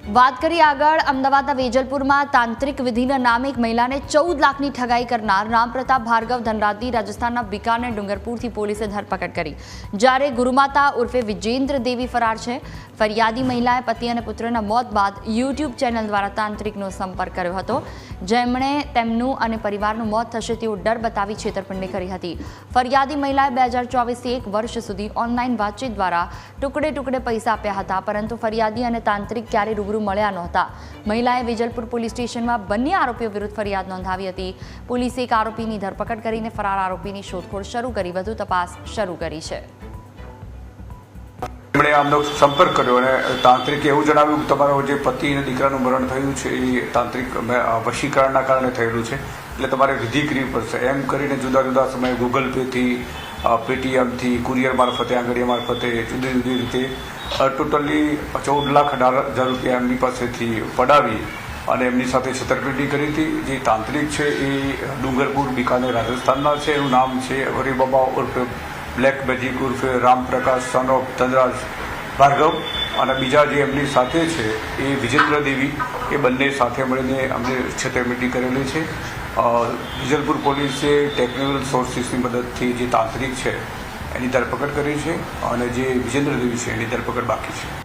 વાત કરીએ આગળ અમદાવાદના વેજલપુરમાં તાંત્રિક વિધિના નામે એક મહિલાને 14 લાખની ઠગાઈ કરનાર રામપ્રતાપ ભાર્ગવ ધનરાજની રાજસ્થાનના બીકાનેર ડુંગરપુરથી પોલીસે ધરપકડ કરી, જ્યારે ગુરુમાતા ઉર્ફે વિજેન્દ્ર દેવી ફરાર છે। ફરિયાદી મહિલાએ પતિ અને પુત્રના મોત બાદ યુટ્યુબ ચેનલ દ્વારા તાંત્રિકનો સંપર્ક કર્યો હતો, જેમણે તેમનું અને પરિવારનું મોત થશે તેવો ડર બતાવી છેતરપિંડી કરી હતી। ફરિયાદી મહિલાએ 2024થી 1 વર્ષ સુધી ઓનલાઈન વાતચીત દ્વારા ટુકડે ટુકડે પૈસા આપ્યા હતા, પરંતુ ફરિયાદી અને તાંત્રિક ક્યારે રૂબરૂ મળ્યા નહોતા। મહિલાએ વેજલપુર પોલીસ સ્ટેશનમાં બંને આરોપીઓ વિરુદ્ધ ફરિયાદ નોંધાવી હતી। પોલીસે એક આરોપીની ધરપકડ કરીને ફરાર આરોપીની શોધખોળ શરૂ કરી વધુ તપાસ શરૂ કરી છે। એમણે આમનો સંપર્ક કર્યો અને તાંત્રિકે એવું જણાવ્યું કે તમારો જે પતિ અને દીકરાનું મરણ થયું છે એ તાંત્રિક વશીકરણના કારણે થયેલું છે, એટલે તમારે વિધિ કરવી પડશે એમ કરીને જુદા જુદા સમયે ગૂગલ પેથી, પેટીએમથી, કુરિયર મારફતે, આંગળીયા મારફતે જુદી જુદી રીતે ટોટલી 14,18,000 રૂપિયા એમની પાસેથી પડાવી અને એમની સાથે છેતરપિંડી કરી હતી। જે તાંત્રિક છે એ ડુંગરપુર બીકાનેર રાજસ્થાનના છે। એનું નામ છે હરિબાબા ઉર્ફે બ્લેક મેજિક ઉર્ફે રામપ્રકાશ સન ઓફ ધનરાજ ભાર્ગવ, અને બીજા જે એમની સાથે છે એ વિજેન્દ્ર દેવી, એ બંને સાથે મળીને અમને છેતરપિંડી કરેલી છે। વિજલપુર પોલીસે ટેકનિકલ સોર્સિસની મદદથી જે તાંત્રિક છે એની ધરપકડ કરી છે અને જે વિજેન્દ્ર દેવી છે એની ધરપકડ બાકી છે।